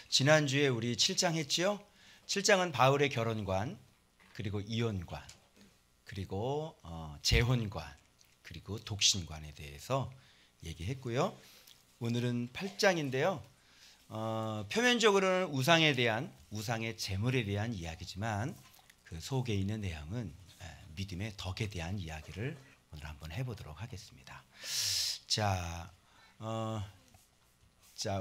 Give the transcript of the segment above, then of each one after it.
지난주에 우리 7장 했지요? 7장은 바울의 결혼관, 그리고 이혼관, 그리고 재혼관, 그리고 독신관에 대해서 얘기했고요. 오늘은 8장인데요. 표면적으로는 우상의 제물에 대한 이야기지만 그 속에 있는 내용은 믿음의 덕에 대한 이야기를 오늘 한번 해보도록 하겠습니다. 자,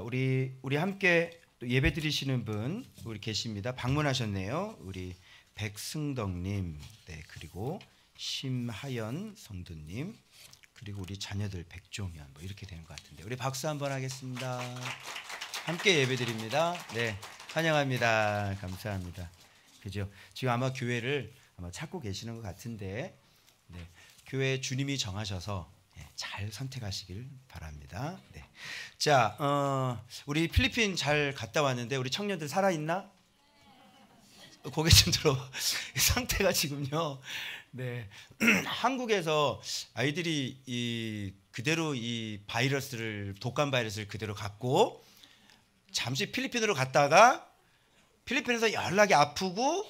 우리 함께 예배 드리시는 분 우리 계십니다. 방문하셨네요. 우리 백승덕님, 네, 그리고 심하연 성도님, 그리고 우리 자녀들 백종현, 뭐 이렇게 되는 것 같은데 우리 박수 한번 하겠습니다. 함께 예배 드립니다. 네, 환영합니다. 감사합니다. 그죠? 지금 아마 교회를 찾고 계시는 것 같은데, 네, 교회 주님이 정하셔서 잘 선택하시길 바랍니다. 네. 자, 우리 필리핀 잘 갔다 왔는데 우리 청년들 살아 있나? 고개 좀 들어. 상태가 지금요. 네. 한국에서 아이들이 그대로 이 독감 바이러스를 그대로 갖고 잠시 필리핀으로 갔다가 필리핀에서 연락이 아프고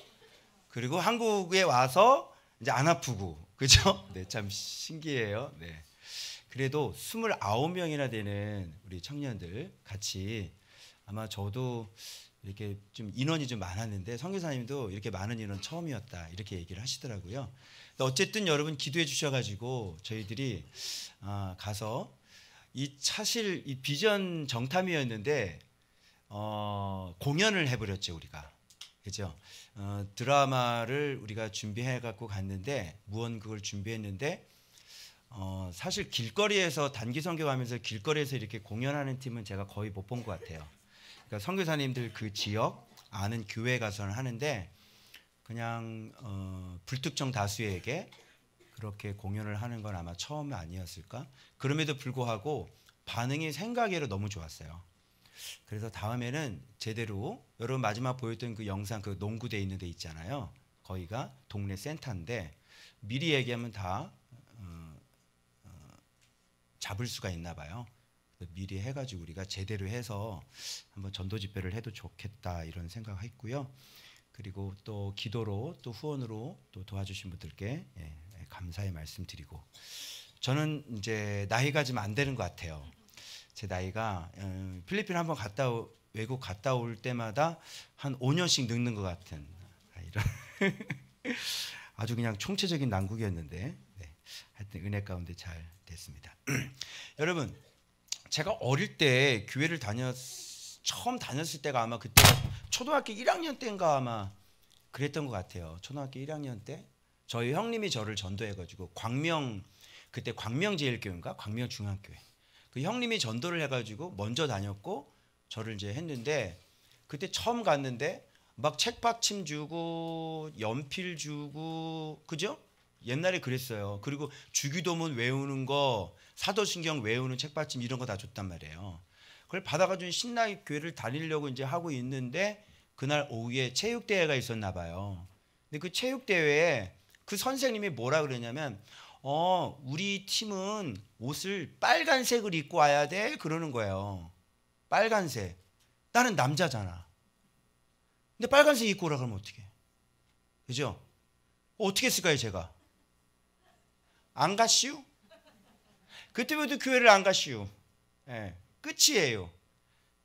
그리고 한국에 와서 이제 안 아프고, 그죠? 네, 참 신기해요. 네. 그래도 29명이나 되는 우리 청년들 같이, 아마 저도 이렇게 좀 인원이 좀 많았는데 선교사님도 이렇게 많은 인원 처음이었다 이렇게 얘기를 하시더라고요. 어쨌든 여러분 기도해 주셔가지고 저희들이 가서 사실 이 비전 정탐이었는데 공연을 해버렸죠 우리가. 그죠? 드라마를 우리가 준비해 갖고 갔는데 무언극을 준비했는데 사실 길거리에서 단기 선교하면서 길거리에서 이렇게 공연하는 팀은 제가 거의 못 본 것 같아요. 그러니까 선교사님들 그 지역 아는 교회 가서는 하는데 그냥 불특정 다수에게 그렇게 공연을 하는 건 아마 처음 아니었을까? 그럼에도 불구하고 반응이 생각외로 너무 좋았어요. 그래서 다음에는 제대로 여러분 마지막 보였던 그 영상, 그 농구대 있는 데 있잖아요. 거기가 동네 센터인데 미리 얘기하면 다 잡을 수가 있나 봐요. 미리 해가지고 우리가 제대로 해서 한번 전도 집회를 해도 좋겠다 이런 생각했고요. 그리고 또 기도로 또 후원으로 또 도와주신 분들께 감사의 말씀드리고, 저는 이제 나이가 좀 안 되는 것 같아요. 제 나이가 필리핀 한번 외국 갔다 올 때마다 한 5년씩 늙는 것 같은 이런 아주 그냥 총체적인 난국이었는데, 네, 하여튼 은혜 가운데 잘 됐습니다. 여러분, 제가 어릴 때 교회를 처음 다녔을 때가 아마 그때 초등학교 1학년 때인가 아마 그랬던 것 같아요. 초등학교 1학년 때 저희 형님이 저를 전도해가지고 그때 광명제일교회인가 광명중앙교회, 그 형님이 전도를 해가지고 먼저 다녔고 저를 이제 했는데, 그때 처음 갔는데 막 책받침 주고 연필 주고, 그죠? 옛날에 그랬어요. 그리고 주기도문 외우는 거, 사도신경 외우는 책받침 이런 거 다 줬단 말이에요. 그걸 받아가지고 신나게 교회를 다니려고 이제 하고 있는데 그날 오후에 체육대회가 있었나 봐요. 근데 그 체육대회에 그 선생님이 뭐라 그러냐면 우리 팀은 옷을 빨간색을 입고 와야 돼 그러는 거예요. 빨간색. 나는 남자잖아. 근데 빨간색 입고 오라 그러면 어떡해? 그죠? 어떻게 했을까요 제가? 안 가시오? 그때부터 교회를 안 가시오. 예, 끝이에요.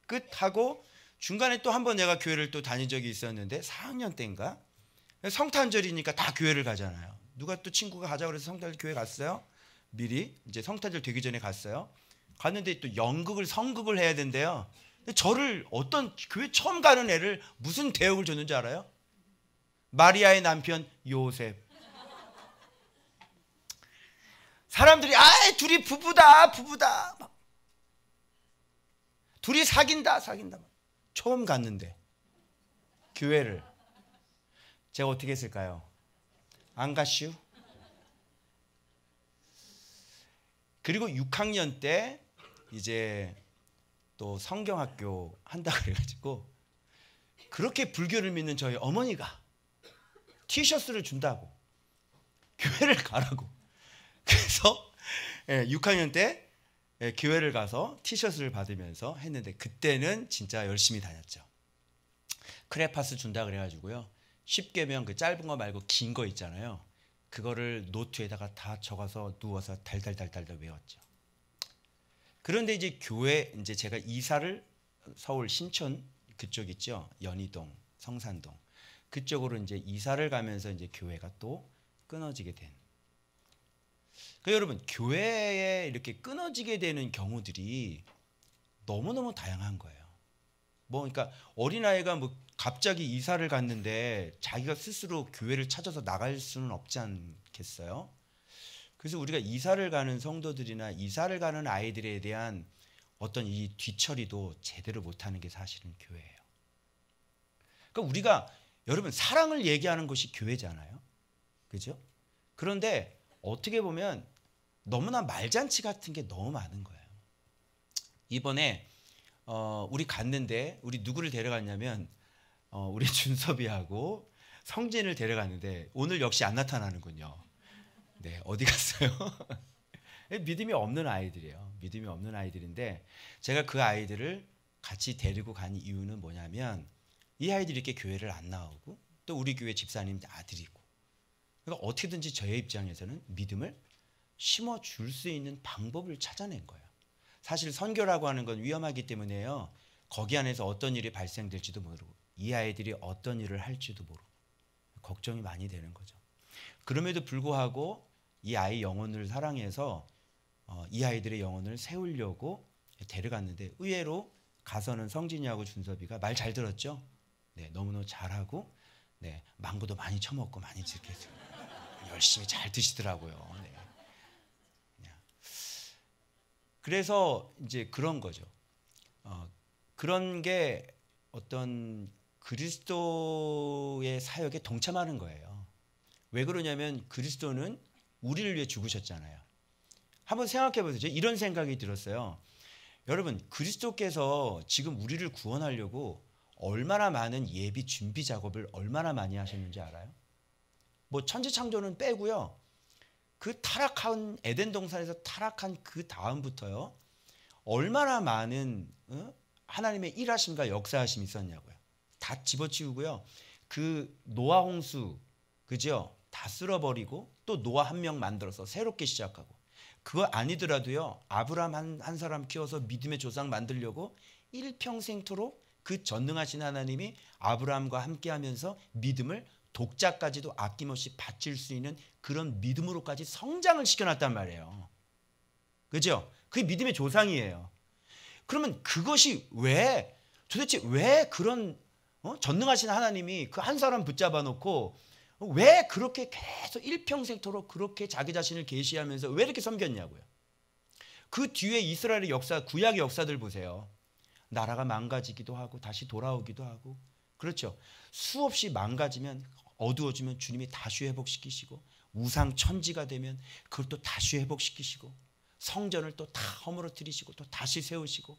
끝하고 중간에 또 한 번 내가 교회를 또 다닌 적이 있었는데 4학년 때인가? 성탄절이니까 다 교회를 가잖아요. 누가 또 친구가 가자고 그래서 성탄절 교회 갔어요. 미리 이제 성탄절 되기 전에 갔어요. 갔는데 또 성극을 해야 된대요. 근데 저를 어떤 교회 처음 가는 애를 무슨 대역을 줬는지 알아요? 마리아의 남편 요셉. 사람들이 둘이 부부다 막. 둘이 사귄다 처음 갔는데 교회를 제가 어떻게 했을까요? 안 가시오? 그리고 6학년 때 이제 또 성경학교 한다 그래가지고 그렇게 불교를 믿는 저희 어머니가 티셔츠를 준다고 교회를 가라고. 그래서 6학년 때 교회를 가서 티셔츠를 받으면서 했는데 그때는 진짜 열심히 다녔죠. 크레파스 준다 그래가지고요. 쉽게면 그 짧은 거 말고 긴 거 있잖아요. 그거를 노트에다가 다 적어서 누워서 달달달달 외웠죠. 그런데 이제 교회 이제 제가 이사를 서울 신촌 그쪽 있죠. 연희동, 성산동 그쪽으로 이제 이사를 가면서 이제 교회가 또 끊어지게 된. 그러니까 여러분 교회에 이렇게 끊어지게 되는 경우들이 너무너무 다양한 거예요. 뭐 그러니까 어린아이가 뭐 갑자기 이사를 갔는데 자기가 스스로 교회를 찾아서 나갈 수는 없지 않겠어요? 그래서 우리가 이사를 가는 성도들이나 이사를 가는 아이들에 대한 어떤 이 뒤처리도 제대로 못하는 게 사실은 교회예요. 그러니까 우리가 여러분 사랑을 얘기하는 것이 교회잖아요. 그죠? 그런데 어떻게 보면 너무나 말잔치 같은 게 너무 많은 거예요. 이번에 우리 갔는데 우리 누구를 데려갔냐면 우리 준섭이하고 성진을 데려갔는데 오늘 역시 안 나타나는군요. 네, 어디 갔어요? 믿음이 없는 아이들이에요. 믿음이 없는 아이들인데 제가 그 아이들을 같이 데리고 간 이유는 뭐냐면 이 아이들이 이렇게 교회를 안 나오고 또 우리 교회 집사님 아들이고 그러니까 어떻게든지 저의 입장에서는 믿음을 심어줄 수 있는 방법을 찾아낸 거예요. 사실 선교라고 하는 건 위험하기 때문에요. 거기 안에서 어떤 일이 발생될지도 모르고 이 아이들이 어떤 일을 할지도 모르고 걱정이 많이 되는 거죠. 그럼에도 불구하고 이 아이 영혼을 사랑해서 이 아이들의 영혼을 세우려고 데려갔는데 의외로 가서는 성진이하고 준섭이가 말 잘 들었죠. 네, 너무너무 잘하고 네, 망고도 많이 처먹고 많이 이렇게 열심히 잘 드시더라고요. 네. 그래서 이제 그런 거죠. 그런 게 어떤 그리스도의 사역에 동참하는 거예요. 왜 그러냐면 그리스도는 우리를 위해 죽으셨잖아요. 한번 생각해 보세요. 이런 생각이 들었어요. 여러분 그리스도께서 지금 우리를 구원하려고 얼마나 많은 예비 준비 작업을 얼마나 많이 하셨는지 알아요? 뭐 천지창조는 빼고요. 그 타락한 에덴 동산에서 타락한 그 다음부터요. 얼마나 많은 하나님의 일하심과 역사하심이 있었냐고요. 다 집어치우고요. 그 노아 홍수 그죠? 다 쓸어버리고 또 노아 한 명 만들어서 새롭게 시작하고 그거 아니더라도요. 아브라함 한 사람 키워서 믿음의 조상 만들려고 일평생토록 그 전능하신 하나님이 아브라함과 함께하면서 믿음을 독자까지도 아낌없이 바칠 수 있는 그런 믿음으로까지 성장을 시켜놨단 말이에요. 그죠? 그게 믿음의 조상이에요. 그러면 그것이 도대체 왜 그런 전능하신 하나님이 그 한 사람 붙잡아 놓고 왜 그렇게 계속 일평생토록 그렇게 자기 자신을 계시하면서 왜 이렇게 섬겼냐고요. 그 뒤에 이스라엘의 역사, 구약의 역사들 보세요. 나라가 망가지기도 하고 다시 돌아오기도 하고 그렇죠. 수없이 망가지면 어두워지면 주님이 다시 회복시키시고 우상 천지가 되면 그걸 또 다시 회복시키시고 성전을 또 다 허물어뜨리시고 또 다시 세우시고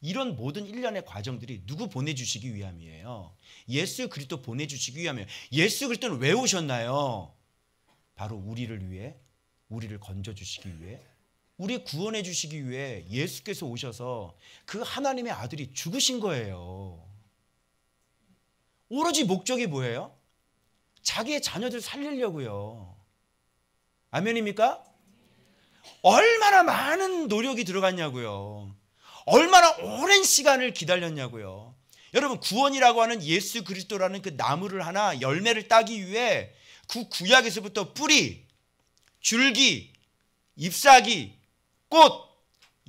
이런 모든 일련의 과정들이 누구 보내주시기 위함이에요? 예수 그리스도 보내주시기 위함이에요. 예수 그리스도는 왜 오셨나요? 바로 우리를 위해 우리를 건져주시기 위해 우리 구원해 주시기 위해 예수께서 오셔서 그 하나님의 아들이 죽으신 거예요. 오로지 목적이 뭐예요? 자기의 자녀들 살리려고요. 아멘입니까? 얼마나 많은 노력이 들어갔냐고요. 얼마나 오랜 시간을 기다렸냐고요. 여러분 구원이라고 하는 예수 그리스도라는 그 나무를 하나 열매를 따기 위해 그 구약에서부터 뿌리, 줄기, 잎사귀, 꽃,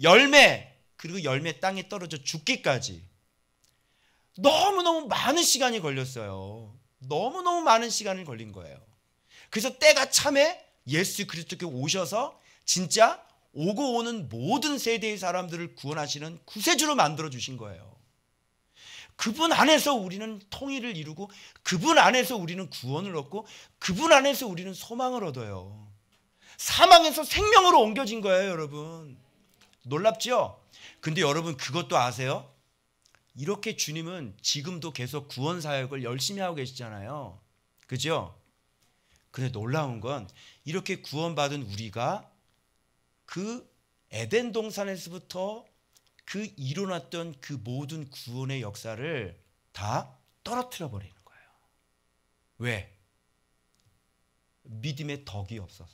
열매 그리고 열매 땅에 떨어져 죽기까지 너무너무 많은 시간이 걸렸어요. 너무너무 많은 시간이 걸린 거예요. 그래서 때가 참에 예수 그리스도께 오셔서 진짜 오고 오는 모든 세대의 사람들을 구원하시는 구세주로 만들어 주신 거예요. 그분 안에서 우리는 통일을 이루고 그분 안에서 우리는 구원을 얻고 그분 안에서 우리는 소망을 얻어요. 사망에서 생명으로 옮겨진 거예요, 여러분. 놀랍죠? 근데 여러분 그것도 아세요? 이렇게 주님은 지금도 계속 구원 사역을 열심히 하고 계시잖아요. 그죠? 근데 놀라운 건 이렇게 구원받은 우리가 그 에덴 동산에서부터 그 일어났던 그 모든 구원의 역사를 다 떨어뜨려 버리는 거예요. 왜? 믿음의 덕이 없어서.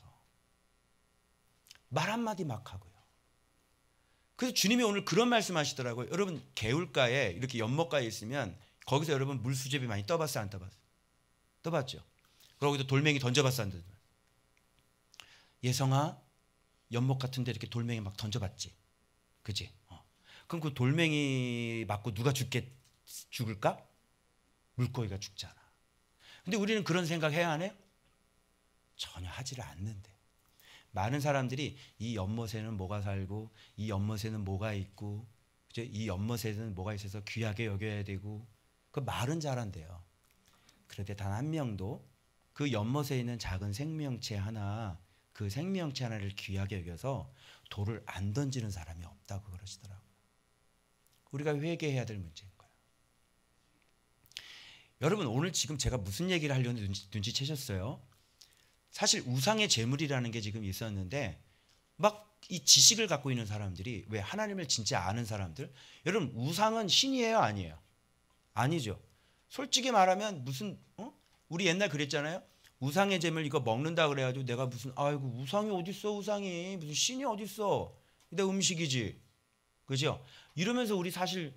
말 한마디 막 하고요. 그래서 주님이 오늘 그런 말씀하시더라고요. 여러분 개울가에 이렇게 연못가에 있으면 거기서 여러분 물수제비 많이 떠봤어요? 안 떠봤어요? 떠봤죠? 그러고도 돌멩이 던져봤어? 안 던져봤어요? 예성아 연못 같은 데 이렇게 돌멩이 막 던져봤지? 그지? 그럼 그 돌멩이 맞고 누가 죽을까? 물고기가 죽잖아. 근데 우리는 그런 생각 해야 하네요? 전혀 하지를 않는데. 많은 사람들이 이 연못에는 뭐가 살고 이 연못에는 뭐가 있고 그죠? 이 연못에는 뭐가 있어서 귀하게 여겨야 되고 그 말은 잘한대요. 그런데 단 한 명도 그 연못에 있는 작은 생명체 하나 그 생명체 하나를 귀하게 여겨서 돌을 안 던지는 사람이 없다고 그러시더라고요. 우리가 회개해야 될 문제인 거예요. 여러분 오늘 지금 제가 무슨 얘기를 하려는지 눈치채셨어요? 사실 우상의 제물이라는 게 지금 있었는데 막 이 지식을 갖고 있는 사람들이 왜 하나님을 진짜 아는 사람들 여러분 우상은 신이에요? 아니에요? 아니죠. 솔직히 말하면 무슨 우리 옛날 그랬잖아요. 우상의 제물 이거 먹는다 그래가지고 내가 무슨 아이고 우상이 어딨어 우상이 무슨 신이 어딨어 내 음식이지 그죠? 이러면서 우리 사실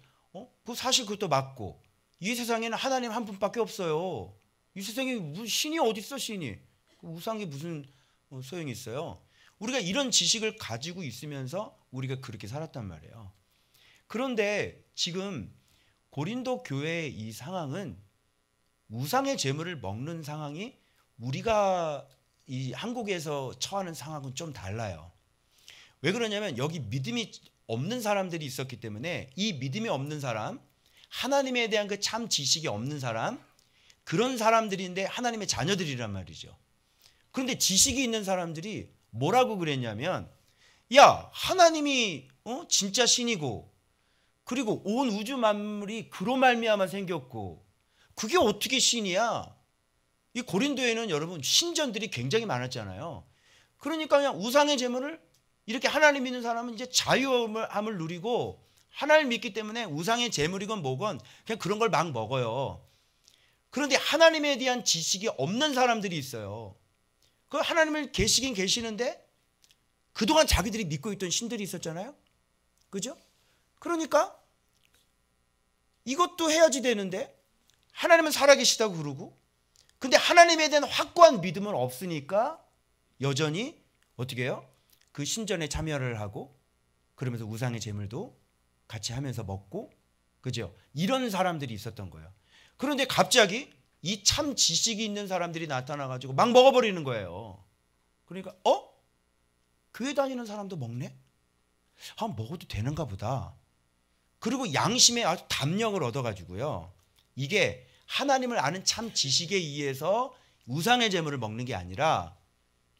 사실 그것도 맞고 이 세상에는 하나님 한 분밖에 없어요. 이 세상에 무슨 신이 어딨어 신이 우상이 무슨 소용이 있어요. 우리가 이런 지식을 가지고 있으면서 우리가 그렇게 살았단 말이에요. 그런데 지금 고린도 교회의 이 상황은 우상의 제물을 먹는 상황이 우리가 이 한국에서 처하는 상황은 좀 달라요. 왜 그러냐면 여기 믿음이 없는 사람들이 있었기 때문에 이 믿음이 없는 사람 하나님에 대한 그 참 지식이 없는 사람 그런 사람들인데 하나님의 자녀들이란 말이죠. 그런데 지식이 있는 사람들이 뭐라고 그랬냐면 야 하나님이 진짜 신이고 그리고 온 우주 만물이 그로 말미암아 생겼고 그게 어떻게 신이야? 이 고린도에는 여러분 신전들이 굉장히 많았잖아요. 그러니까 그냥 우상의 제물을 이렇게 하나님 믿는 사람은 이제 자유함을 누리고 하나님을 믿기 때문에 우상의 제물이건 뭐건 그냥 그런 걸 막 먹어요. 그런데 하나님에 대한 지식이 없는 사람들이 있어요. 그 하나님을 계시긴 계시는데 그동안 자기들이 믿고 있던 신들이 있었잖아요. 그죠? 그러니까 이것도 해야지 되는데 하나님은 살아계시다고 그러고 근데 하나님에 대한 확고한 믿음은 없으니까 여전히 어떻게 해요? 그 신전에 참여를 하고 그러면서 우상의 제물도 같이 하면서 먹고 그죠? 이런 사람들이 있었던 거예요. 그런데 갑자기 이 참 지식이 있는 사람들이 나타나가지고 막 먹어버리는 거예요. 그러니까 교회 다니는 사람도 먹네? 먹어도 되는가 보다. 그리고 양심에 아주 담력을 얻어가지고요. 이게 하나님을 아는 참 지식에 의해서 우상의 제물을 먹는 게 아니라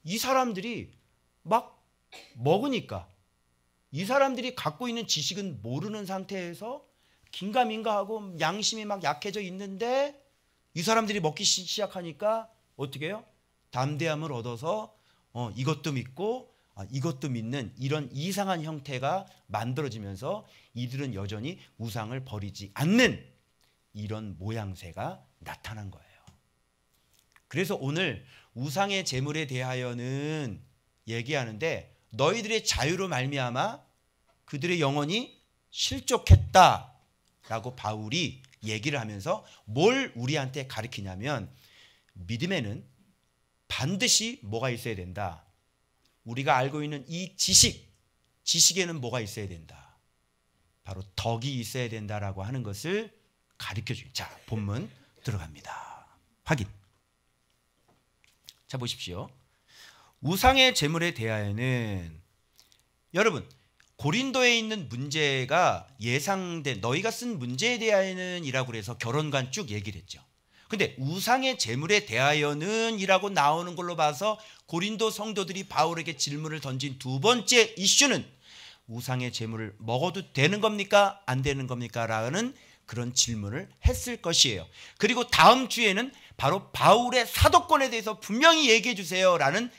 이 사람들이 막 먹으니까 이 사람들이 갖고 있는 지식은 모르는 상태에서 긴가민가하고 양심이 막 약해져 있는데 이 사람들이 먹기 시작하니까 어떻게 해요? 담대함을 얻어서 이것도 믿고 이것도 믿는 이런 이상한 형태가 만들어지면서 이들은 여전히 우상을 버리지 않는 이런 모양새가 나타난 거예요. 그래서 오늘 우상의 제물에 대하여는 얘기하는데 너희들의 자유로 말미암아 그들의 영혼이 실족했다라고 바울이 얘기를 하면서 뭘 우리한테 가르치냐면 믿음에는 반드시 뭐가 있어야 된다. 우리가 알고 있는 이 지식에는 뭐가 있어야 된다. 바로 덕이 있어야 된다라고 하는 것을 가르쳐줘요. 자, 본문 들어갑니다. 확인. 자, 보십시오. 우상의 제물에 대하여는 여러분 고린도에 있는 문제가 예상된 너희가 쓴 문제에 대하여는 이라고 그래서 결혼관 쭉 얘기를 했죠. 근데 우상의 제물에 대하여는 이라고 나오는 걸로 봐서 고린도 성도들이 바울에게 질문을 던진 두 번째 이슈는 우상의 제물을 먹어도 되는 겁니까? 안 되는 겁니까? 라는 그런 질문을 했을 것이에요. 그리고 다음 주에는 바로 바울의 사도권에 대해서 분명히 얘기해 주세요 라는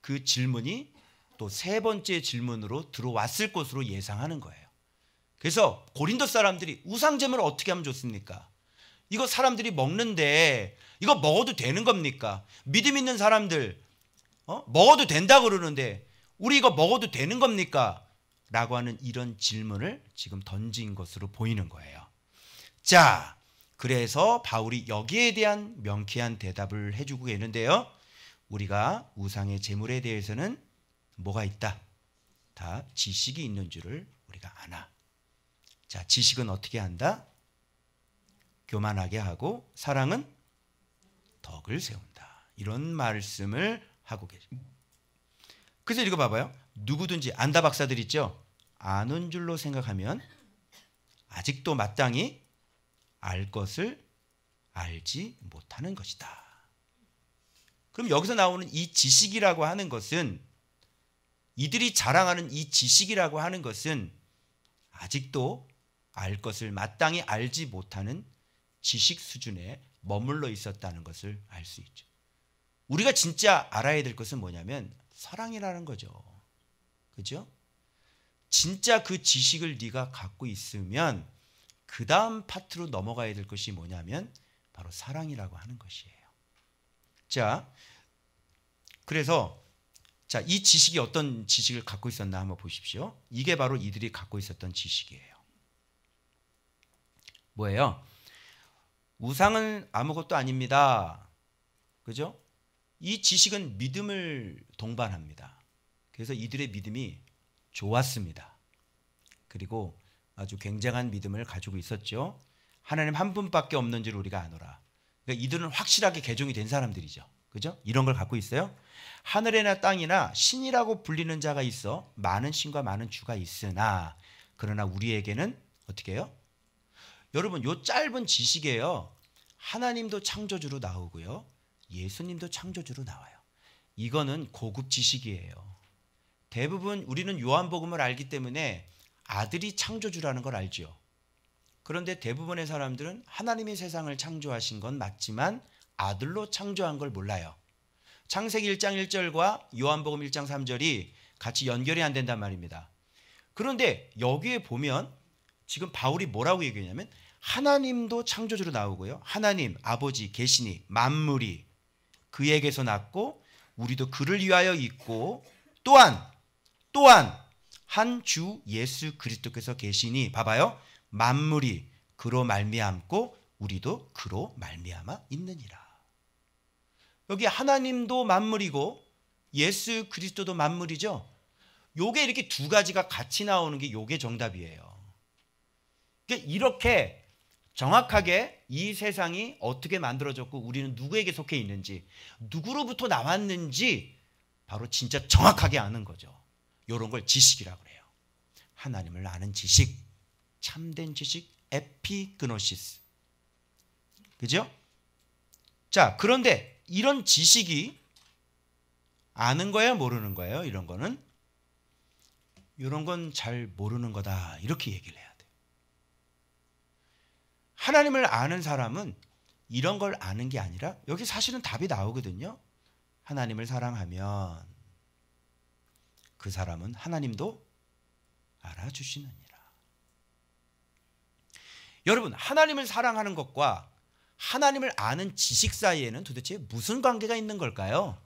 그 질문이 또 세 번째 질문으로 들어왔을 것으로 예상하는 거예요. 그래서 고린도 사람들이 우상 제물을 어떻게 하면 좋습니까? 이거 사람들이 먹는데 이거 먹어도 되는 겁니까? 믿음 있는 사람들 먹어도 된다 그러는데 우리 이거 먹어도 되는 겁니까? 라고 하는 이런 질문을 지금 던진 것으로 보이는 거예요. 자, 그래서 바울이 여기에 대한 명쾌한 대답을 해주고 계는데요. 우리가 우상의 제물에 대해서는 뭐가 있다? 다 지식이 있는 줄을 우리가 아나. 자, 지식은 어떻게 한다? 교만하게 하고 사랑은 덕을 세운다. 이런 말씀을 하고 계십니다. 그래서 이거 봐봐요. 누구든지 안다 박사들 있죠? 아는 줄로 생각하면 아직도 마땅히 알 것을 알지 못하는 것이다. 그럼 여기서 나오는 이 지식이라고 하는 것은, 이들이 자랑하는 이 지식이라고 하는 것은 아직도 알 것을 마땅히 알지 못하는 지식 수준에 머물러 있었다는 것을 알 수 있죠. 우리가 진짜 알아야 될 것은 뭐냐면 사랑이라는 거죠. 그죠? 진짜 그 지식을 네가 갖고 있으면 그 다음 파트로 넘어가야 될 것이 뭐냐면 바로 사랑이라고 하는 것이에요. 자, 그래서 자, 이 지식이 어떤 지식을 갖고 있었나 한번 보십시오. 이게 바로 이들이 갖고 있었던 지식이에요. 뭐예요? 우상은 아무것도 아닙니다. 그죠? 이 지식은 믿음을 동반합니다. 그래서 이들의 믿음이 좋았습니다. 그리고 아주 굉장한 믿음을 가지고 있었죠. 하나님 한 분밖에 없는 줄 우리가 아노라. 그러니까 이들은 확실하게 개종이 된 사람들이죠. 그죠? 이런 걸 갖고 있어요. 하늘이나 땅이나 신이라고 불리는 자가 있어 많은 신과 많은 주가 있으나 그러나 우리에게는 어떻게 해요? 여러분, 요 짧은 지식이에요. 하나님도 창조주로 나오고요. 예수님도 창조주로 나와요. 이거는 고급 지식이에요. 대부분 우리는 요한복음을 알기 때문에 아들이 창조주라는 걸 알죠. 그런데 대부분의 사람들은 하나님이 세상을 창조하신 건 맞지만 아들로 창조한 걸 몰라요. 창세기 1장 1절과 요한복음 1장 3절이 같이 연결이 안 된단 말입니다. 그런데 여기에 보면 지금 바울이 뭐라고 얘기하냐면 하나님도 창조주로 나오고요. 하나님, 아버지, 계시니, 만물이 그에게서 났고 우리도 그를 위하여 있고 또한 한 주 예수 그리스도께서 계시니 봐봐요. 만물이 그로 말미암고 우리도 그로 말미암아 있느니라. 여기 하나님도 만물이고 예수 그리스도도 만물이죠. 요게 이렇게 두 가지가 같이 나오는 게 요게 정답이에요. 그러니까 이렇게 정확하게 이 세상이 어떻게 만들어졌고 우리는 누구에게 속해 있는지 누구로부터 나왔는지 바로 진짜 정확하게 아는 거죠. 이런 걸 지식이라고 해요. 하나님을 아는 지식, 참된 지식, 에피그노시스. 그죠? 자, 그런데 이런 지식이 아는 거야 모르는 거예요? 이런 거는 이런 건 잘 모르는 거다 이렇게 얘기를 해야 돼요. 하나님을 아는 사람은 이런 걸 아는 게 아니라 여기 사실은 답이 나오거든요. 하나님을 사랑하면 그 사람은 하나님도 알아주시느니라. 여러분, 하나님을 사랑하는 것과 하나님을 아는 지식 사이에는 도대체 무슨 관계가 있는 걸까요?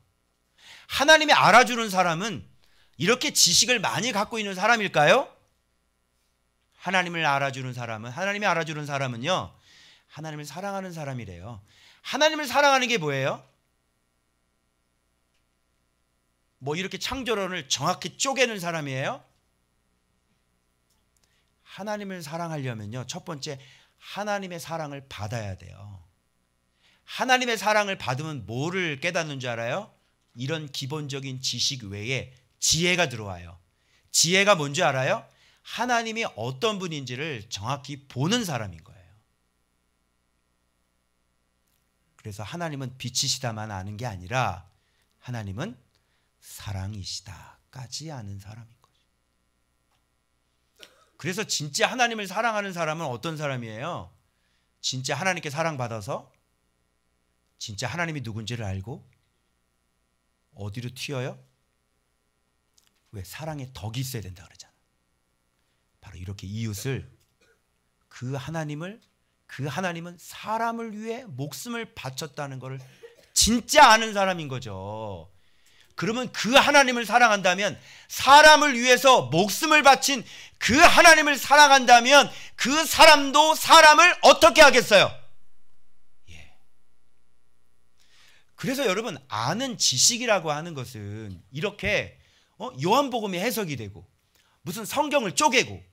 하나님이 알아주는 사람은 이렇게 지식을 많이 갖고 있는 사람일까요? 하나님이 알아주는 사람은요, 하나님을 사랑하는 사람이래요. 하나님을 사랑하는 게 뭐예요? 뭐 이렇게 창조론을 정확히 쪼개는 사람이에요? 하나님을 사랑하려면요, 첫 번째 하나님의 사랑을 받아야 돼요. 하나님의 사랑을 받으면 뭐를 깨닫는 줄 알아요? 이런 기본적인 지식 외에 지혜가 들어와요. 지혜가 뭔지 알아요? 하나님이 어떤 분인지를 정확히 보는 사람인 거예요. 그래서 하나님은 빛이시다만 아는 게 아니라 하나님은 사랑이시다까지 아는 사람인 거죠. 그래서 진짜 하나님을 사랑하는 사람은 어떤 사람이에요? 진짜 하나님께 사랑받아서 진짜 하나님이 누군지를 알고 어디로 튀어요? 왜? 사랑에 덕이 있어야 된다 그러잖아. 바로 이렇게 이웃을, 그 하나님을 그 하나님은 사람을 위해 목숨을 바쳤다는 것을 진짜 아는 사람인 거죠. 그러면 그 하나님을 사랑한다면, 사람을 위해서 목숨을 바친 그 하나님을 사랑한다면 그 사람도 사람을 어떻게 하겠어요? 예. 그래서 여러분, 아는 지식이라고 하는 것은 이렇게 요한복음이 해석이 되고 무슨 성경을 쪼개고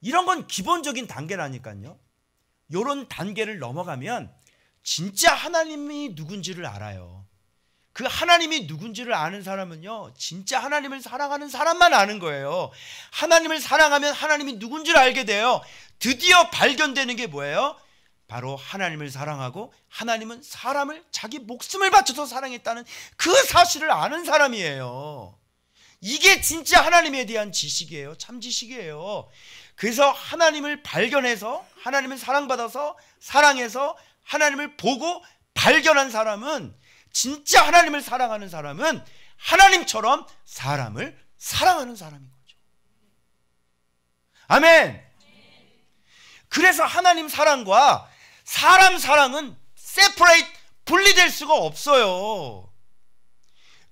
이런 건 기본적인 단계라니까요. 이런 단계를 넘어가면 진짜 하나님이 누군지를 알아요. 그 하나님이 누군지를 아는 사람은요, 진짜 하나님을 사랑하는 사람만 아는 거예요. 하나님을 사랑하면 하나님이 누군지를 알게 돼요. 드디어 발견되는 게 뭐예요? 바로 하나님을 사랑하고 하나님은 사람을 자기 목숨을 바쳐서 사랑했다는 그 사실을 아는 사람이에요. 이게 진짜 하나님에 대한 지식이에요. 참 지식이에요. 그래서 하나님을 발견해서, 하나님을 사랑받아서, 사랑해서 하나님을 보고 발견한 사람은, 진짜 하나님을 사랑하는 사람은 하나님처럼 사람을 사랑하는 사람인 거죠. 아멘. 그래서 하나님 사랑과 사람 사랑은 separate, 분리될 수가 없어요.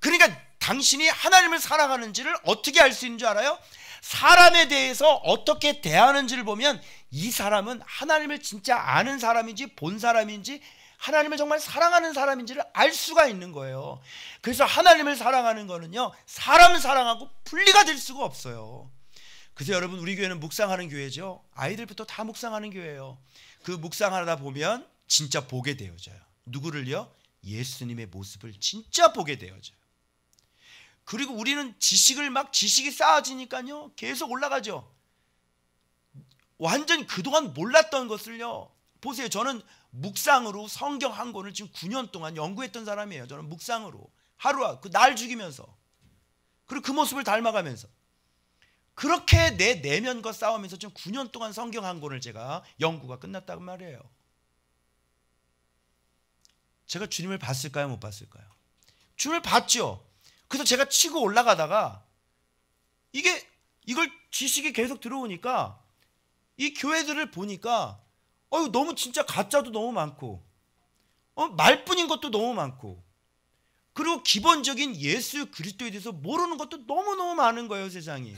그러니까 당신이 하나님을 사랑하는지를 어떻게 알 수 있는 줄 알아요? 사람에 대해서 어떻게 대하는지를 보면 이 사람은 하나님을 진짜 아는 사람인지 본 사람인지 하나님을 정말 사랑하는 사람인지를 알 수가 있는 거예요. 그래서 하나님을 사랑하는 거는요, 사람을 사랑하고 분리가 될 수가 없어요. 그래서 여러분, 우리 교회는 묵상하는 교회죠. 아이들부터 다 묵상하는 교회예요. 그 묵상하다 보면 진짜 보게 되어져요. 누구를요? 예수님의 모습을 진짜 보게 되어져요. 그리고 우리는 지식이 쌓아지니까요, 계속 올라가죠. 완전 그동안 몰랐던 것을요, 보세요. 저는 묵상으로 성경 한 권을 지금 9년 동안 연구했던 사람이에요. 저는 묵상으로 하루하 그 날 죽이면서, 그리고 그 모습을 닮아가면서 그렇게 내 내면과 싸우면서 지금 9년 동안 성경 한 권을 제가 연구가 끝났다고 말이에요. 제가 주님을 봤을까요? 못 봤을까요? 주님을 봤죠. 그래서 제가 치고 올라가다가 이걸 지식이 계속 들어오니까 이 교회들을 보니까 너무 진짜 가짜도 너무 많고 말뿐인 것도 너무 많고, 그리고 기본적인 예수 그리스도에 대해서 모르는 것도 너무너무 많은 거예요, 세상이.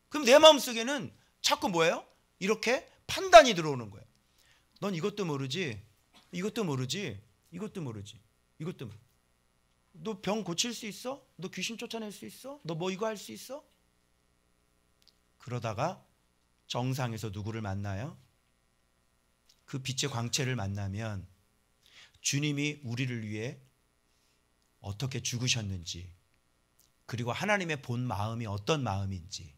그럼 내 마음속에는 자꾸 뭐예요? 이렇게 판단이 들어오는 거예요. 넌 이것도 모르지, 이것도 모르지, 이것도 모르지, 이것도 모르지. 너 병 고칠 수 있어? 너 귀신 쫓아낼 수 있어? 너 뭐 이거 할 수 있어? 그러다가 정상에서 누구를 만나요? 그 빛의 광채를 만나면 주님이 우리를 위해 어떻게 죽으셨는지, 그리고 하나님의 본 마음이 어떤 마음인지,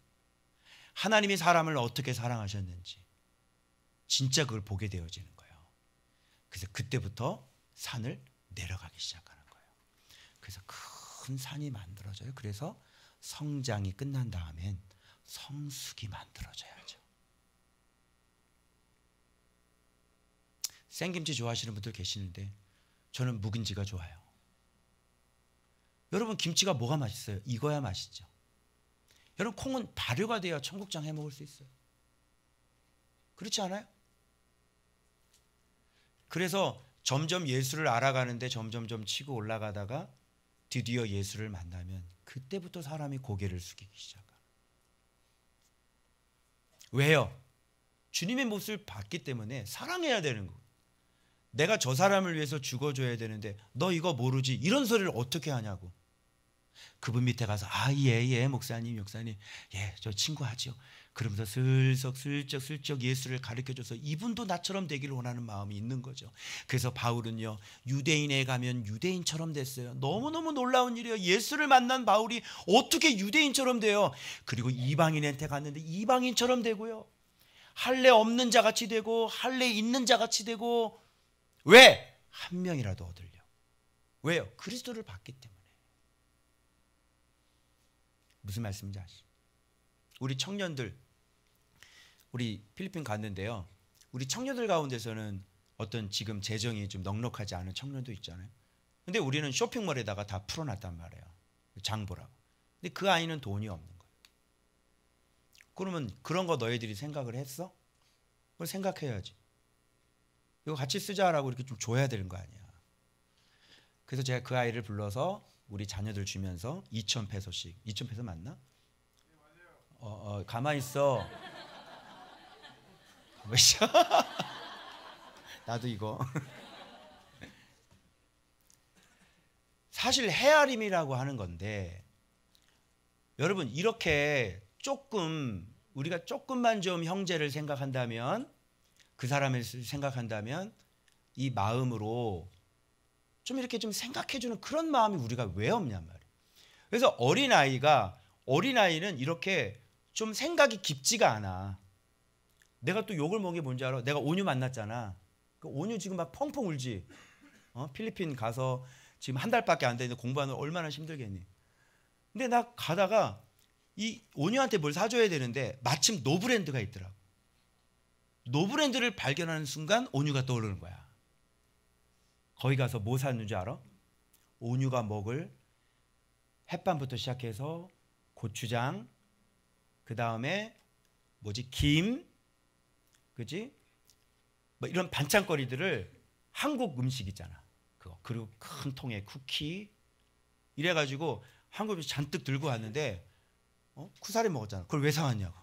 하나님이 사람을 어떻게 사랑하셨는지 진짜 그걸 보게 되어지는 거예요. 그래서 그때부터 산을 내려가기 시작하는 거예요. 그래서 큰 산이 만들어져요. 그래서 성장이 끝난 다음엔 성숙이 만들어져야죠. 생김치 좋아하시는 분들 계시는데 저는 묵은지가 좋아요. 여러분, 김치가 뭐가 맛있어요? 익어야 맛있죠. 여러분, 콩은 발효가 돼야 청국장 해 먹을 수 있어요. 그렇지 않아요? 그래서 점점 예수를 알아가는데 점점점 치고 올라가다가 드디어 예수를 만나면 그때부터 사람이 고개를 숙이기 시작합니다. 왜요? 주님의 모습을 봤기 때문에 사랑해야 되는 거예요. 내가 저 사람을 위해서 죽어줘야 되는데 너 이거 모르지, 이런 소리를 어떻게 하냐고. 그분 밑에 가서 예 목사님 예 저 친구 하죠. 그러면서 슬쩍 예수를 가르쳐줘서 이분도 나처럼 되기를 원하는 마음이 있는 거죠. 그래서 바울은요, 유대인에 가면 유대인처럼 됐어요. 너무너무 놀라운 일이에요. 예수를 만난 바울이 어떻게 유대인처럼 돼요. 그리고 이방인한테 갔는데 이방인처럼 되고요, 할례 없는 자같이 되고 할례 있는 자같이 되고. 왜? 한 명이라도 얻으려. 왜요? 그리스도를 봤기 때문에. 무슨 말씀인지 아시죠? 우리 청년들, 우리 필리핀 갔는데요, 우리 청년들 가운데서는 어떤 지금 재정이 좀 넉넉하지 않은 청년도 있잖아요. 근데 우리는 쇼핑몰에다가 다 풀어놨단 말이에요, 장 보라고. 근데 그 아이는 돈이 없는 거예요. 그러면 그런 거 너희들이 생각을 했어? 그걸 생각해야지. 이거 같이 쓰자라고 이렇게 좀 줘야 되는 거 아니야. 그래서 제가 그 아이를 불러서 우리 자녀들 주면서 2,000페소씩. 2,000페소 맞나? 가만히 있어. 나도 이거. 사실 헤아림이라고 하는 건데, 여러분 이렇게 우리가 조금만 좀 형제를 생각한다면, 그 사람을 생각한다면 이 마음으로 좀 이렇게 좀 생각해주는 그런 마음이 우리가 왜 없냔 말이에요. 그래서 어린아이는 이렇게 좀 생각이 깊지가 않아. 내가 또 욕을 먹은 게 뭔지 알아? 내가 온유 만났잖아. 그 온유 지금 막 펑펑 울지. 필리핀 가서 지금 한 달밖에 안 됐는데 공부하는 얼마나 힘들겠니. 근데 나 가다가 이 온유한테 뭘 사줘야 되는데 마침 노브랜드가 있더라고. 노브랜드를 발견하는 순간 온유가 떠오르는 거야. 거기 가서 뭐 샀는지 알아? 온유가 먹을 햇반부터 시작해서 고추장, 그 다음에 김, 그지? 뭐 이런 반찬거리들을 한국 음식 있잖아. 그거 그리고 큰 통에 쿠키 이래가지고 한국에 잔뜩 들고 왔는데 쿠사리 먹었잖아. 그걸 왜 사왔냐고.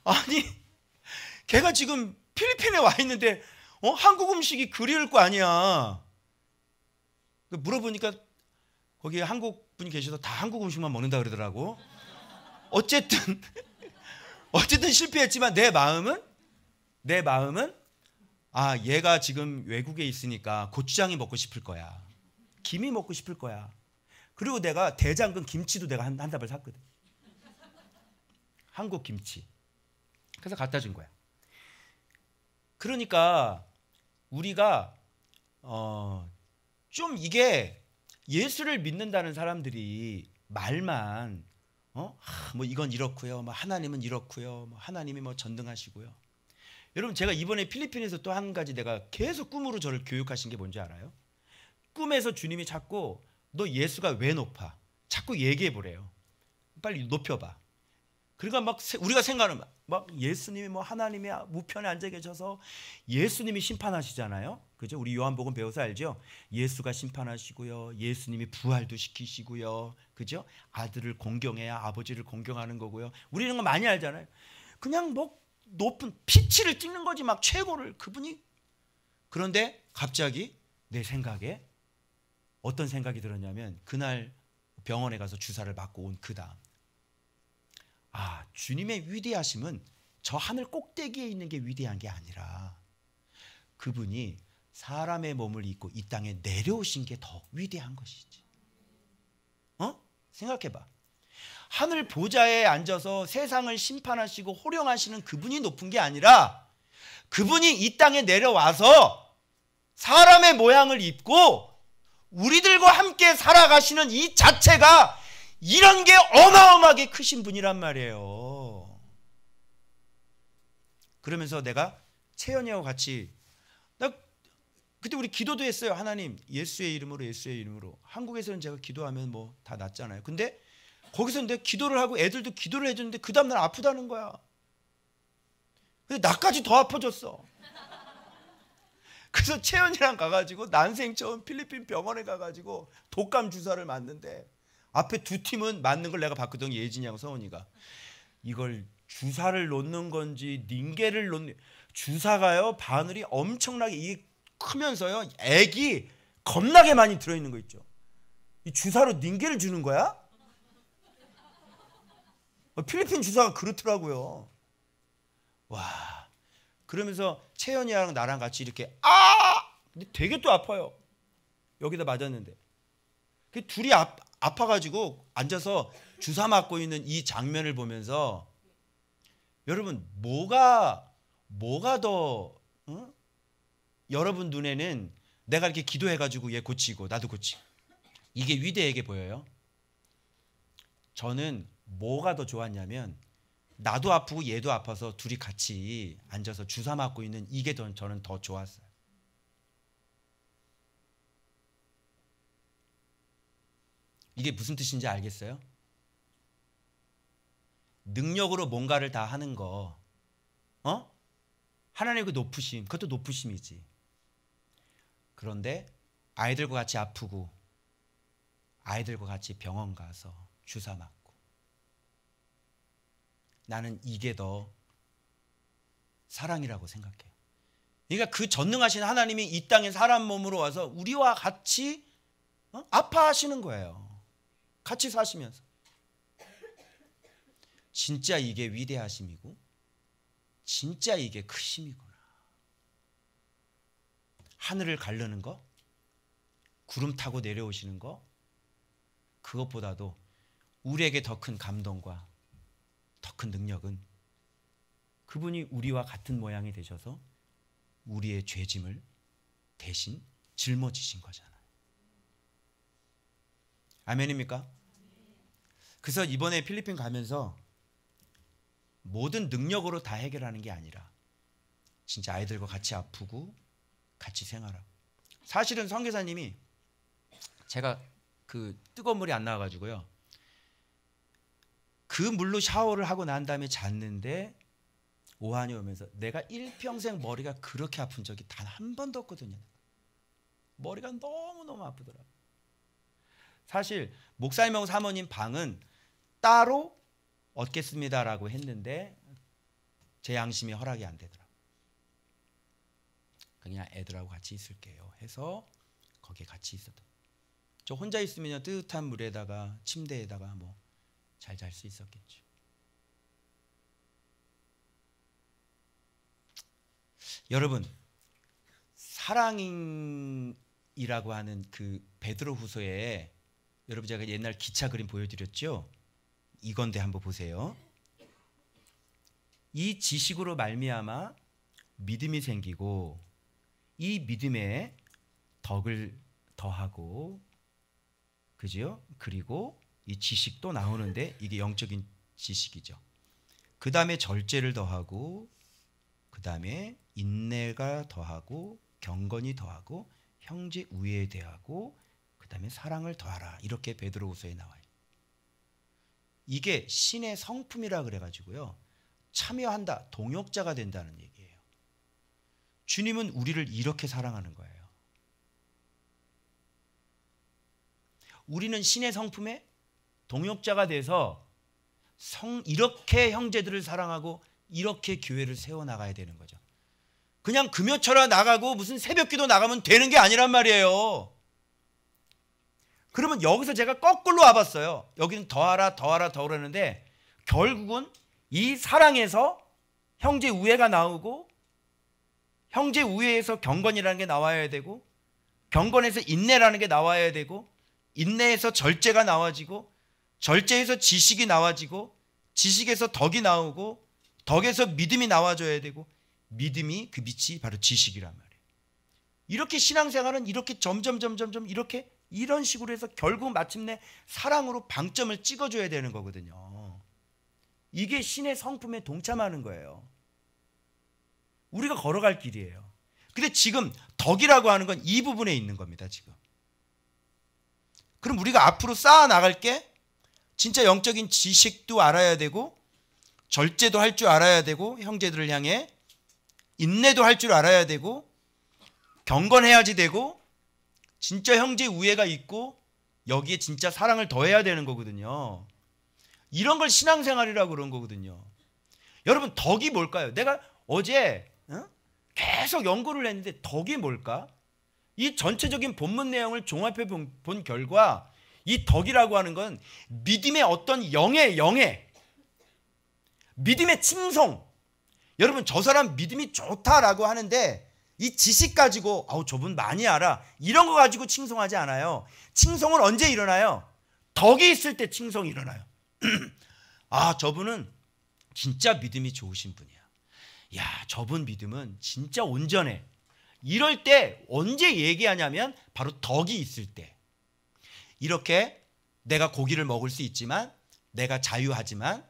아니 걔가 지금 필리핀에 와 있는데 한국 음식이 그리울 거 아니야. 물어보니까 거기에 한국 분이 계셔서 다 한국 음식만 먹는다 그러더라고. 어쨌든 실패했지만 내 마음은 얘가 지금 외국에 있으니까 고추장이 먹고 싶을 거야. 김이 먹고 싶을 거야. 그리고 내가 대장금 김치도 내가 한 답을 샀거든. 한국 김치. 그래서 갖다 준 거야. 그러니까 우리가 좀 이게 예수를 믿는다는 사람들이 말만 뭐 이건 이렇고요, 뭐 하나님은 이렇고요, 뭐 하나님이 뭐 전능하시고요. 여러분 제가 이번에 필리핀에서 또 한 가지 내가 계속 꿈으로 저를 교육하신 게 뭔지 알아요? 꿈에서 주님이 자꾸 너 예수가 왜 높아? 자꾸 얘기해 보래요. 빨리 높여봐. 그러니까 막 우리가 생각하는 막 예수님이 뭐 하나님의 우편에 앉아 계셔서 예수님이 심판하시잖아요. 그죠? 우리 요한복음 배워서 알죠? 예수가 심판하시고요. 예수님이 부활도 시키시고요. 그죠? 아들을 공경해야 아버지를 공경하는 거고요. 우리는 거 많이 알잖아요. 그냥 뭐 높은 피치를 찍는 거지 막 최고를 그분이. 그런데 갑자기 내 생각에 어떤 생각이 들었냐면 그날 병원에 가서 주사를 맞고 온 그 다음 주님의 위대하심은 저 하늘 꼭대기에 있는 게 위대한 게 아니라 그분이 사람의 몸을 입고 이 땅에 내려오신 게 더 위대한 것이지. 생각해봐. 하늘 보좌에 앉아서 세상을 심판하시고 호령하시는 그분이 높은 게 아니라 그분이 이 땅에 내려와서 사람의 모양을 입고 우리들과 함께 살아가시는 이 자체가 이런 게 어마어마하게 크신 분이란 말이에요. 그러면서 내가 채연이하고 같이 그때 우리 기도도 했어요. 하나님 예수의 이름으로. 한국에서는 제가 기도하면 뭐 다 낫잖아요. 근데 거기서 내가 기도를 하고 애들도 기도를 해줬는데 그 다음날 아프다는 거야. 근데 나까지 더 아파졌어. 그래서 채연이랑 가가지고 난생 처음 필리핀 병원에 가가지고 독감 주사를 맞는데 앞에 두 팀은 맞는 걸 내가 봤거든. 예진이하고 서원이가. 이걸 주사를 놓는 건지 닌게를 놓는 주사가요 바늘이 엄청나게 이게 크면서요 액이 겁나게 많이 들어있는 거 있죠. 이 주사로 닌게를 주는 거야? 필리핀 주사가 그렇더라고요. 와. 그러면서 채연이랑 나랑 같이 이렇게 근데 되게 또 아파요. 여기다 맞았는데. 둘이 아파가지고 앉아서 주사 맞고 있는 이 장면을 보면서 여러분 뭐가 더 여러분 눈에는 내가 이렇게 기도해가지고 얘 고치고 나도 고치고 이게 위대하게 보여요? 저는 뭐가 더 좋았냐면 나도 아프고 얘도 아파서 둘이 같이 앉아서 주사 맞고 있는 이게 저는 더 좋았어요. 이게 무슨 뜻인지 알겠어요? 능력으로 뭔가를 다 하는 거 하나님의 그 높으심, 그것도 높으심이지. 그런데 아이들과 같이 아프고 아이들과 같이 병원 가서 주사 맞고, 나는 이게 더 사랑이라고 생각해요. 그러니까 그 전능하신 하나님이 이 땅에 사람 몸으로 와서 우리와 같이 아파하시는 거예요. 같이 사시면서. 진짜 이게 위대하심이고 진짜 이게 크심이구나. 하늘을 가르는 거, 구름 타고 내려오시는 거, 그것보다도 우리에게 더 큰 감동과 더 큰 능력은 그분이 우리와 같은 모양이 되셔서 우리의 죄짐을 대신 짊어지신 거잖아요. 아멘입니까? 그래서 이번에 필리핀 가면서 모든 능력으로 다 해결하는 게 아니라 진짜 아이들과 같이 아프고 같이 생활하고. 사실은 선교사님이, 제가 그 뜨거운 물이 안 나와가지고요, 그 물로 샤워를 하고 난 다음에 잤는데 오한이 오면서 내가 일평생 머리가 그렇게 아픈 적이 단 한 번도 없거든요. 머리가 너무너무 아프더라고요. 사실 목사님하고 사모님 방은 따로 얻겠습니다라고 했는데 제 양심이 허락이 안 되더라고요. 그냥 애들하고 같이 있을게요 해서 거기에 같이 있었던. 저 혼자 있으면 뜨뜻한 물에다가 침대에다가 뭐 잘 잘 수 있었겠죠. 여러분, 사랑이라고 하는 그 베드로후서에, 여러분 제가 옛날 기차 그림 보여드렸죠? 이건데 한번 보세요. 이 지식으로 말미암아 믿음이 생기고 이 믿음에 덕을 더하고, 그죠? 그리고 이 지식도 나오는데 이게 영적인 지식이죠. 그 다음에 절제를 더하고, 그 다음에 인내가 더하고, 경건이 더하고, 형제 우애에 대하고, 그 다음에 사랑을 더하라. 이렇게 베드로후서에 나와요. 이게 신의 성품이라 그래가지고요, 참여한다, 동역자가 된다는 얘기예요. 주님은 우리를 이렇게 사랑하는 거예요. 우리는 신의 성품에 동역자가 돼서 이렇게 형제들을 사랑하고 이렇게 교회를 세워나가야 되는 거죠. 그냥 금요철화 나가고 무슨 새벽기도 나가면 되는 게 아니란 말이에요. 그러면 여기서 제가 거꾸로 와봤어요. 여기는 더하라 더하라 더하라는데 결국은 이 사랑에서 형제 우애가 나오고, 형제 우애에서 경건이라는 게 나와야 되고, 경건에서 인내라는 게 나와야 되고, 인내에서 절제가 나와지고, 절제에서 지식이 나와지고, 지식에서 덕이 나오고, 덕에서 믿음이 나와줘야 되고, 믿음이 그 빛이 바로 지식이란 말이에요. 이렇게 신앙생활은 이렇게 점점 이렇게 이런 식으로 해서 결국 마침내 사랑으로 방점을 찍어줘야 되는 거거든요. 이게 신의 성품에 동참하는 거예요. 우리가 걸어갈 길이에요. 근데 지금 덕이라고 하는 건 이 부분에 있는 겁니다. 지금. 그럼 우리가 앞으로 쌓아 나갈 게 진짜 영적인 지식도 알아야 되고, 절제도 할 줄 알아야 되고, 형제들을 향해 인내도 할 줄 알아야 되고, 경건해야지 되고, 진짜 형제 우애가 있고, 여기에 진짜 사랑을 더해야 되는 거거든요. 이런 걸 신앙생활이라고 그런 거거든요. 여러분, 덕이 뭘까요? 내가 어제 계속 연구를 했는데 덕이 뭘까? 이 전체적인 본문 내용을 종합해 본 결과 이 덕이라고 하는 건 믿음의 어떤 영예, 믿음의 칭송. 여러분, 저 사람 믿음이 좋다라고 하는데 이 지식 가지고 저분 많이 알아, 이런 거 가지고 칭송하지 않아요. 칭송은 언제 일어나요? 덕이 있을 때 칭송이 일어나요. 저분은 진짜 믿음이 좋으신 분이야. 야, 저분 믿음은 진짜 온전해. 이럴 때 언제 얘기하냐면 바로 덕이 있을 때. 이렇게 내가 고기를 먹을 수 있지만, 내가 자유하지만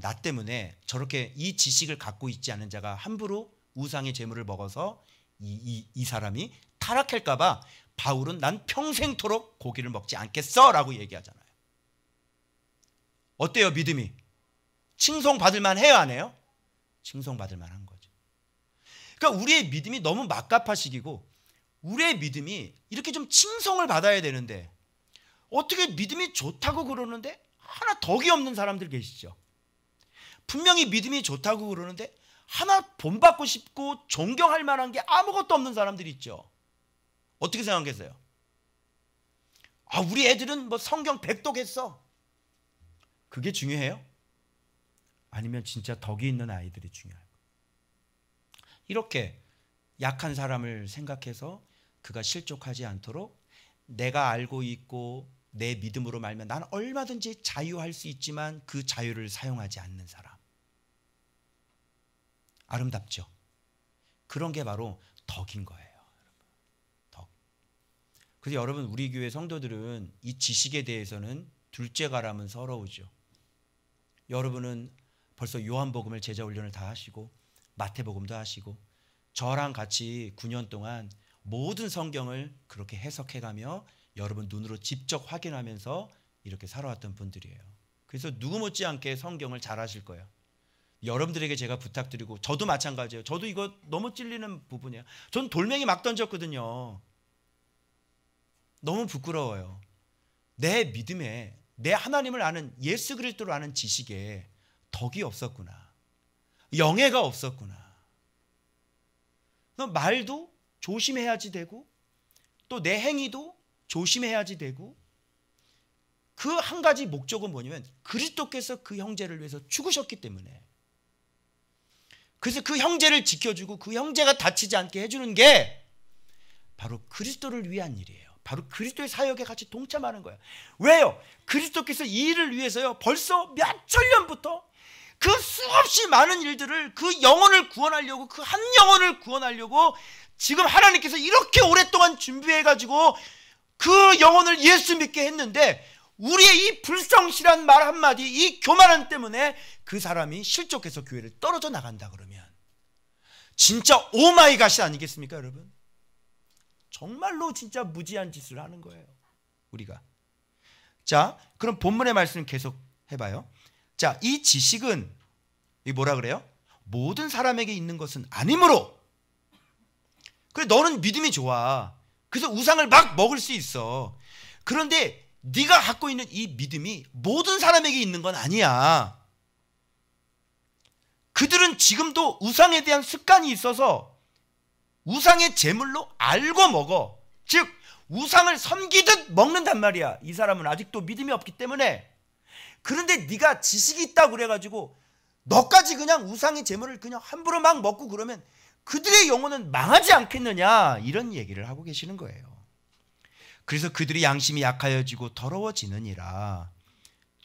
나 때문에 저렇게 이 지식을 갖고 있지 않은 자가 함부로 우상의 재물을 먹어서 이 사람이 타락할까 봐 바울은 난 평생토록 고기를 먹지 않겠어 라고 얘기하잖아요. 어때요, 믿음이? 칭송받을 만 해요, 안 해요? 칭송받을 만한 거죠. 그러니까 우리의 믿음이 너무 막가파식이고 우리의 믿음이 이렇게 좀 칭송을 받아야 되는데 어떻게 믿음이 좋다고 그러는데 하나 덕이 없는 사람들 계시죠. 분명히 믿음이 좋다고 그러는데 하나 본받고 싶고 존경할 만한 게 아무것도 없는 사람들이 있죠. 어떻게 생각하세요? 우리 애들은 뭐 성경 100독 했어. 그게 중요해요? 아니면 진짜 덕이 있는 아이들이 중요할까요? 이렇게 약한 사람을 생각해서 그가 실족하지 않도록 내가 알고 있고 내 믿음으로 말면 난 얼마든지 자유할 수 있지만 그 자유를 사용하지 않는 사람. 아름답죠? 그런 게 바로 덕인 거예요. 덕. 그래서 여러분 우리 교회 성도들은 이 지식에 대해서는 둘째 가라면 서러우죠. 여러분은 벌써 요한복음을 제자훈련을 다 하시고 마태복음도 하시고 저랑 같이 9년 동안 모든 성경을 그렇게 해석해가며 여러분 눈으로 직접 확인하면서 이렇게 살아왔던 분들이에요. 그래서 누구 못지않게 성경을 잘 하실 거예요. 여러분들에게 제가 부탁드리고 저도 마찬가지예요. 저도 이거 너무 찔리는 부분이에요. 전 돌멩이 막 던졌거든요. 너무 부끄러워요. 내 믿음에 내 하나님을 아는 예수 그리스도를 아는 지식에 덕이 없었구나. 영예가 없었구나. 말도 조심해야지 되고 또 내 행위도 조심해야지 되고 그 한 가지 목적은 뭐냐면 그리스도께서 그 형제를 위해서 죽으셨기 때문에 그래서 그 형제를 지켜주고 그 형제가 다치지 않게 해주는 게 바로 그리스도를 위한 일이에요. 바로 그리스도의 사역에 같이 동참하는 거예요. 왜요? 그리스도께서 이 일을 위해서요 벌써 몇천 년부터 그 수없이 많은 일들을 그 영혼을 구원하려고 그 한 영혼을 구원하려고 지금 하나님께서 이렇게 오랫동안 준비해가지고 그 영혼을 예수 믿게 했는데 우리의 이 불성실한 말 한마디 이 교만함 때문에 그 사람이 실족해서 교회를 떨어져 나간다 그러면 진짜 오마이갓이 아니겠습니까 여러분? 정말로 진짜 무지한 짓을 하는 거예요 우리가. 자 그럼 본문의 말씀 계속 해봐요. 자, 이 지식은 이 뭐라 그래요? 모든 사람에게 있는 것은 아니므로. 그래 너는 믿음이 좋아. 그래서 우상을 막 먹을 수 있어. 그런데 네가 갖고 있는 이 믿음이 모든 사람에게 있는 건 아니야. 그들은 지금도 우상에 대한 습관이 있어서 우상의 제물로 알고 먹어. 즉 우상을 섬기듯 먹는단 말이야. 이 사람은 아직도 믿음이 없기 때문에. 그런데 네가 지식이 있다고 그래가지고 너까지 그냥 우상의 제물을 그냥 함부로 막 먹고 그러면 그들의 영혼은 망하지 않겠느냐 이런 얘기를 하고 계시는 거예요. 그래서 그들의 양심이 약하여지고 더러워지느니라.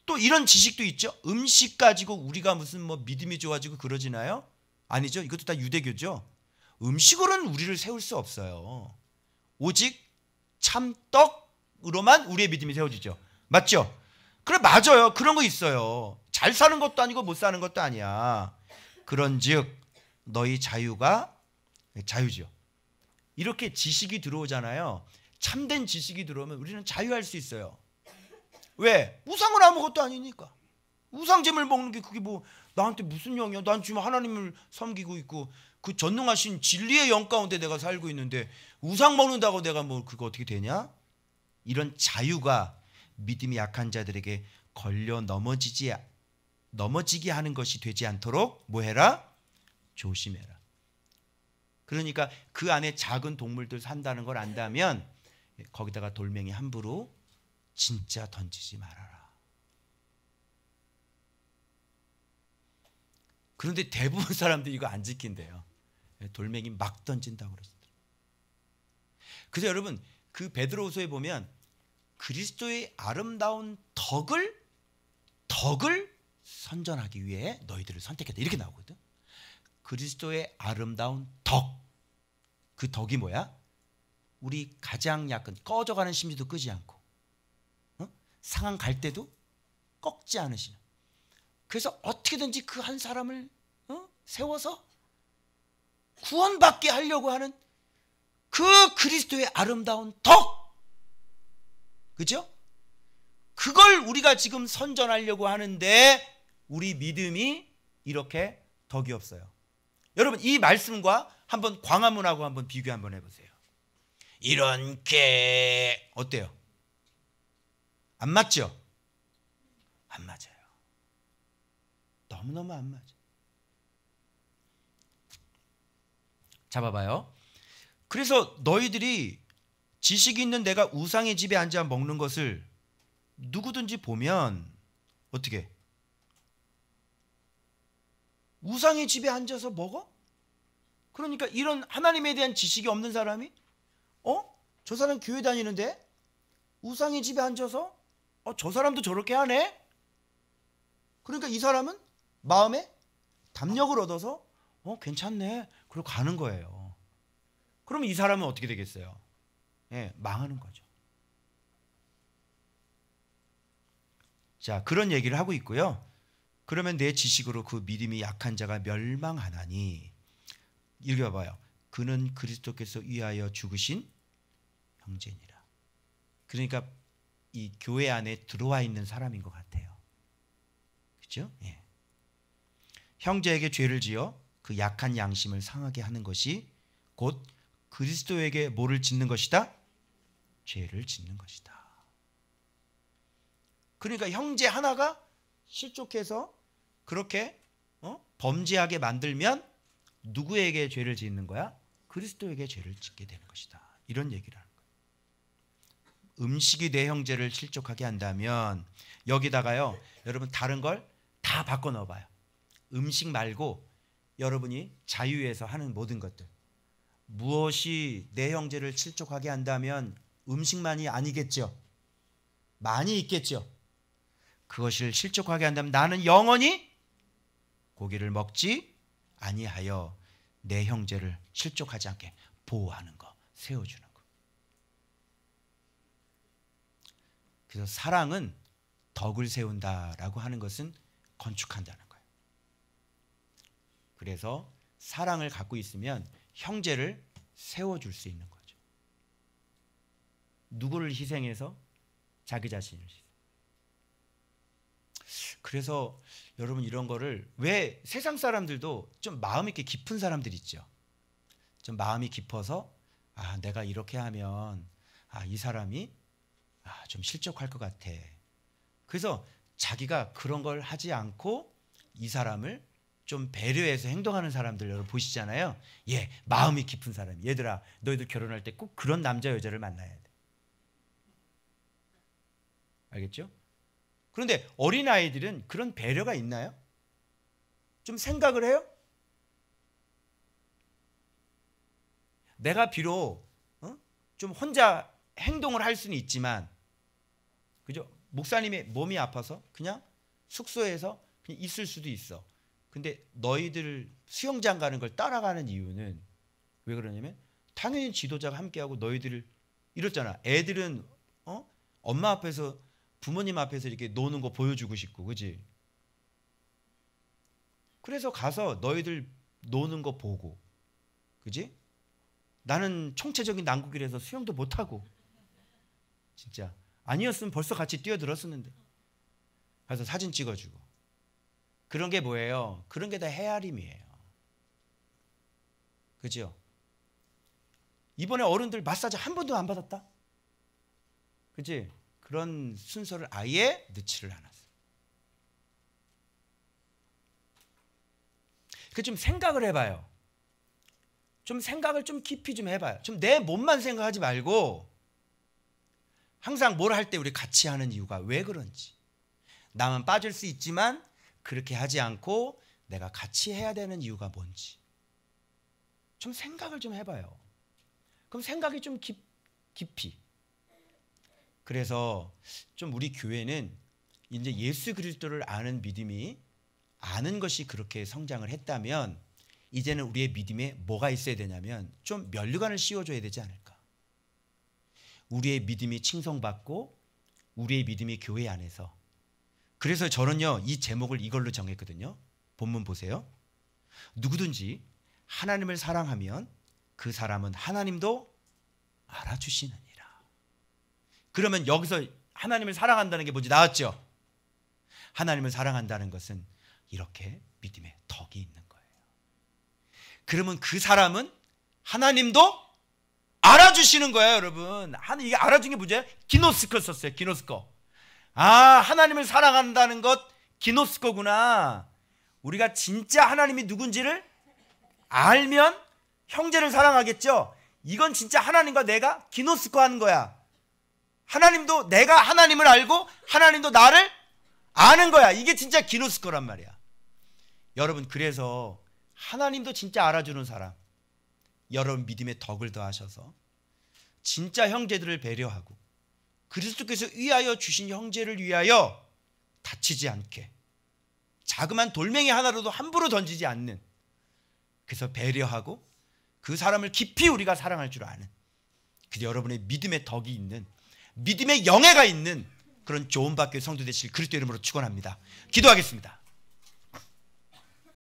또 이런 지식도 있죠. 음식 가지고 우리가 무슨 뭐 믿음이 좋아지고 그러지나요? 아니죠. 이것도 다 유대교죠. 음식으로는 우리를 세울 수 없어요. 오직 참떡으로만 우리의 믿음이 세워지죠. 맞죠? 그래 맞아요. 그런 거 있어요. 잘 사는 것도 아니고 못 사는 것도 아니야. 그런즉 너희 자유가 자유죠. 이렇게 지식이 들어오잖아요. 참된 지식이 들어오면 우리는 자유할 수 있어요. 왜? 우상은 아무것도 아니니까. 우상잼을 먹는 게 그게 뭐 나한테 무슨 영이야. 난 지금 하나님을 섬기고 있고 그 전능하신 진리의 영 가운데 내가 살고 있는데 우상 먹는다고 내가 뭐 그거 어떻게 되냐? 이런 자유가 믿음이 약한 자들에게 걸려 넘어지게 하는 것이 되지 않도록 뭐 해라? 조심해라. 그러니까 그 안에 작은 동물들 산다는 걸 안다면 거기다가 돌멩이 함부로 진짜 던지지 말아라. 그런데 대부분 사람들이 이거 안 지킨대요. 돌멩이 막 던진다고 그러시더라고요. 그래서 여러분 그 베드로후서에 보면 그리스도의 아름다운 덕을 선전하기 위해 너희들을 선택했다 이렇게 나오거든. 그리스도의 아름다운 덕. 그 덕이 뭐야? 우리 가장 약한 꺼져가는 심지도 끄지 않고 상한 갈 때도 꺾지 않으시는. 그래서 어떻게든지 그 한 사람을 세워서 구원받게 하려고 하는 그 그리스도의 아름다운 덕. 그죠? 그걸 우리가 지금 선전하려고 하는데 우리 믿음이 이렇게 덕이 없어요. 여러분 이 말씀과 한번 광화문하고 한번 비교 한번 해보세요. 이런 게 어때요? 안 맞죠? 안 맞아요. 너무너무 안 맞아. 잡아봐요. 그래서 너희들이 지식이 있는 내가 우상의 집에 앉아 먹는 것을 누구든지 보면 어떻게? 우상의 집에 앉아서 먹어? 그러니까 이런 하나님에 대한 지식이 없는 사람이 저 사람 교회 다니는데 우상의 집에 앉아서 저 사람도 저렇게 하네? 그러니까 이 사람은 마음에 담력을 얻어서 괜찮네. 그리고 가는 거예요. 그러면 이 사람은 어떻게 되겠어요? 예, 망하는 거죠. 자, 그런 얘기를 하고 있고요. 그러면 내 지식으로 그 믿음이 약한 자가 멸망하나니, 읽어봐요. 그는 그리스도께서 위하여 죽으신 형제니라. 그러니까 이 교회 안에 들어와 있는 사람인 것 같아요. 그렇죠? 예. 형제에게 죄를 지어 그 약한 양심을 상하게 하는 것이 곧 그리스도에게 뭐를 짓는 것이다? 죄를 짓는 것이다. 그러니까 형제 하나가 실족해서 그렇게 범죄하게 만들면 누구에게 죄를 짓는 거야? 그리스도에게 죄를 짓게 되는 것이다. 이런 얘기를 하는 거예요. 음식이 내 형제를 실족하게 한다면 여기다가요, 여러분 다른 걸 다 바꿔 넣어봐요. 음식 말고 여러분이 자유에서 하는 모든 것들, 무엇이 내 형제를 실족하게 한다면 음식만이 아니겠죠. 많이 있겠죠. 그것을 실족하게 한다면 나는 영원히 고기를 먹지 아니하여 내 형제를 실족하지 않게 보호하는 거, 세워주는 거. 그래서 사랑은 덕을 세운다라고 하는 것은 건축한다는 거예요. 그래서 사랑을 갖고 있으면 형제를 세워줄 수 있는 거죠. 누구를 희생해서? 자기 자신을 희생. 그래서 여러분 이런 거를, 왜 세상 사람들도 좀 마음 있게 깊은 사람들 있죠. 좀 마음이 깊어서 내가 이렇게 하면 이 사람이 좀 실족할 것 같아. 그래서 자기가 그런 걸 하지 않고 이 사람을 좀 배려해서 행동하는 사람들 여러분 보시잖아요. 예, 마음이 깊은 사람. 얘들아, 너희들 결혼할 때 꼭 그런 남자 여자를 만나야 돼. 알겠죠? 그런데 어린아이들은 그런 배려가 있나요? 좀 생각을 해요? 내가 비록 좀 혼자 행동을 할 수는 있지만, 그죠? 목사님의 몸이 아파서 그냥 숙소에서 그냥 있을 수도 있어. 근데 너희들 수영장 가는 걸 따라가는 이유는 왜 그러냐면 당연히 지도자가 함께하고 너희들을, 이렇잖아. 애들은 엄마 앞에서, 부모님 앞에서 이렇게 노는 거 보여주고 싶고, 그지? 그래서 가서 너희들 노는 거 보고, 그지? 나는 총체적인 난국이라서 수영도 못하고, 진짜 아니었으면 벌써 같이 뛰어들었었는데. 가서 사진 찍어주고. 그런 게 뭐예요? 그런 게 다 헤아림이에요. 그죠? 이번에 어른들 마사지 한 번도 안 받았다? 그지? 그런 순서를 아예 넣지를 않았어요. 그 좀 생각을 해봐요. 좀 생각을 좀 깊이 좀 해봐요. 좀 내 몸만 생각하지 말고 항상 뭘 할 때 우리 같이 하는 이유가 왜 그런지. 나만 빠질 수 있지만 그렇게 하지 않고 내가 같이 해야 되는 이유가 뭔지 좀 생각을 좀 해봐요. 그럼 생각이 좀 깊이. 그래서 좀 우리 교회는 이제 예수 그리스도를 아는 믿음이, 아는 것이 그렇게 성장을 했다면 이제는 우리의 믿음에 뭐가 있어야 되냐면 좀 면류관을 씌워줘야 되지 않을까. 우리의 믿음이 칭송받고 우리의 믿음이 교회 안에서. 그래서 저는요 이 제목을 이걸로 정했거든요. 본문 보세요. 누구든지 하나님을 사랑하면 그 사람은 하나님도 알아주시느니라. 그러면 여기서 하나님을 사랑한다는 게 뭔지 나왔죠? 하나님을 사랑한다는 것은 이렇게 믿음의 덕이 있는 거예요. 그러면 그 사람은 하나님도 알아주시는 거예요, 여러분. 이게 알아준 게 뭐죠? 기노스코 썼어요. 기노스코. 하나님을 사랑한다는 것 기노스코구나. 우리가 진짜 하나님이 누군지를 알면 형제를 사랑하겠죠. 이건 진짜 하나님과 내가 기노스코 하는 거야. 하나님도 내가 하나님을 알고 하나님도 나를 아는 거야. 이게 진짜 기노스코란 말이야. 여러분, 그래서 하나님도 진짜 알아주는 사람, 여러분 믿음의 덕을 더하셔서 진짜 형제들을 배려하고 그리스도께서 위하여 주신 형제를 위하여 다치지 않게 자그만 돌멩이 하나로도 함부로 던지지 않는, 그래서 배려하고 그 사람을 깊이 우리가 사랑할 줄 아는, 그 여러분의 믿음의 덕이 있는, 믿음의 영예가 있는 그런 좋은 밖의 성도 되실 그리스도 이름으로 축원합니다. 기도하겠습니다.